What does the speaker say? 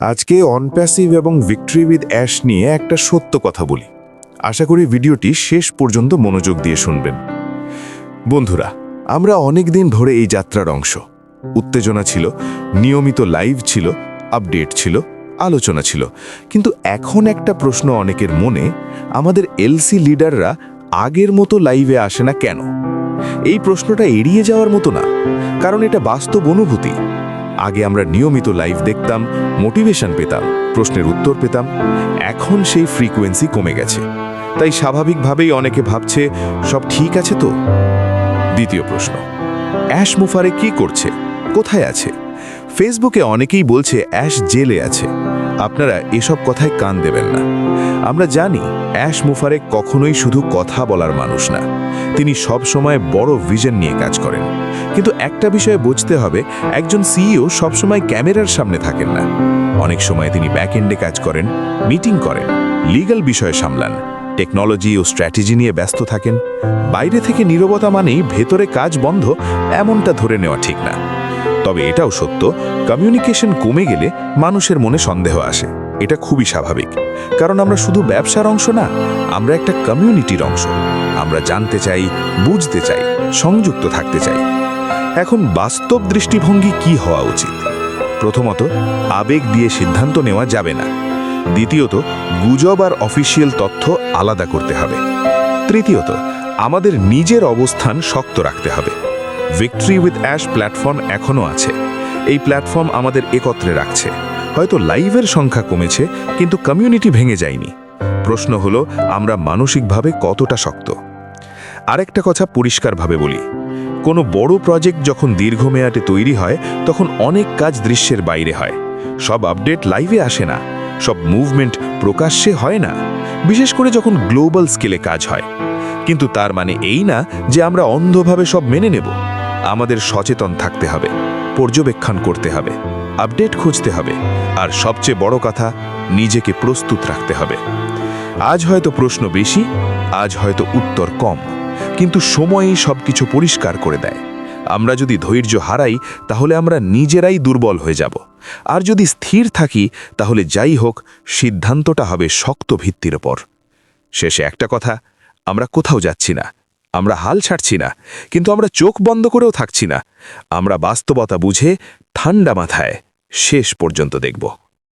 আজকে অনপ্যাসিভ এবং victory with ash নিয়ে একটা সত্য কথা বলি। আশা করি ভিডিওটি শেষ পর্যন্ত মনোযোগ দিয়ে শুনবেন। বন্ধুরা, আমরা অনেক দিন ধরে এই যাত্রার অংশ। উত্তেজনা ছিল, নিয়মিত লাইভ ছিল, আপডেট ছিল, আলোচনা ছিল। কিন্তু এখন একটা প্রশ্ন অনেকের মনে, আমাদের এলসি লিডাররা আগের মতো লাইভে আসে না কেন? এই প্রশ্নটা এড়িয়ে যাওয়ার মতো না, কারণ এটা বাস্তব অনুভূতি। আগে আমরা নিয়মিত লাইভ দেখতাম, মোটিভেশন পেতাম, প্রশ্নের উত্তর পেতাম। এখন সেই ফ্রিকোয়েন্সি কমে গেছে। তাই স্বাভাবিকভাবেই অনেকে ভাবছে সব ঠিক আছে তো। দ্বিতীয় প্রশ্ন, অ্যাশ মুফারে কি করছে, কোথায় আছে? ফেসবুকে অনেকেই বলছে অ্যাশ জেলে আছে। আপনারা এসব কথায় কান দেবেন না। আমরা জানি অ্যাশ মুফারে কখনোই শুধু কথা বলার মানুষ না, তিনি সব সময় বড় ভিশন নিয়ে কাজ করেন। কিন্তু একটা বিষয়ে বুঝতে হবে, একজন সিইও সবসময় ক্যামেরার সামনে থাকেন না। অনেক সময় তিনি ব্যাকএন্ডে কাজ করেন, মিটিং করেন, লিগ্যাল বিষয় সামলান, টেকনোলজি ও স্ট্র্যাটেজি নিয়ে ব্যস্ত থাকেন। বাইরে থেকে নীরবতা মানেই ভেতরে কাজ বন্ধ, এমনটা ধরে নেওয়া ঠিক না। তবে এটাও সত্য, কমিউনিকেশন কমে গেলে মানুষের মনে সন্দেহ আসে। এটা খুবই স্বাভাবিক, কারণ আমরা শুধু ব্যবসার অংশ না, আমরা একটা কমিউনিটির অংশ। আমরা জানতে চাই, বুঝতে চাই, সংযুক্ত থাকতে চাই। এখন বাস্তব দৃষ্টিভঙ্গি কি হওয়া উচিত? প্রথমত, আবেগ দিয়ে সিদ্ধান্ত নেওয়া যাবে না। দ্বিতীয়ত, গুজব আর অফিসিয়াল তথ্য আলাদা করতে হবে। তৃতীয়ত, আমাদের নিজের অবস্থান শক্ত রাখতে হবে। ভিক্টরি উইথ অ্যাশ প্ল্যাটফর্ম এখনও আছে। এই প্ল্যাটফর্ম আমাদের একত্রে রাখছে। হয়তো লাইভের সংখ্যা কমেছে, কিন্তু কমিউনিটি ভেঙে যায়নি। প্রশ্ন হলো, আমরা মানসিকভাবে কতটা শক্ত? আরেকটা কথা পরিষ্কারভাবে বলি, কোনো বড় প্রজেক্ট যখন দীর্ঘমেয়াদে তৈরি হয়, তখন অনেক কাজ দৃশ্যের বাইরে হয়। সব আপডেট লাইভে আসে না, সব মুভমেন্ট প্রকাশ্যে হয় না, বিশেষ করে যখন গ্লোবাল স্কেলে কাজ হয়। কিন্তু তার মানে এই না যে আমরা অন্ধভাবে সব মেনে নেব। আমাদের সচেতন থাকতে হবে, পর্যবেক্ষণ করতে হবে, আপডেট খুঁজতে হবে, আর সবচেয়ে বড় কথা, নিজেকে প্রস্তুত রাখতে হবে। আজ হয়তো প্রশ্ন বেশি, আজ হয়তো উত্তর কম, কিন্তু সময়ই সবকিছু পরিষ্কার করে দেয়। আমরা যদি ধৈর্য হারাই, তাহলে আমরা নিজেরাই দুর্বল হয়ে যাব। আর যদি স্থির থাকি, তাহলে যাই হোক, সিদ্ধান্তটা হবে শক্ত ভিত্তির ওপর। শেষে একটা কথা, আমরা কোথাও যাচ্ছি না, আমরা হাল ছাড়ছি না, কিন্তু আমরা চোখ বন্ধ করেও থাকছি না। আমরা বাস্তবতা বুঝে ঠান্ডা মাথায় শেষ পর্যন্ত দেখব।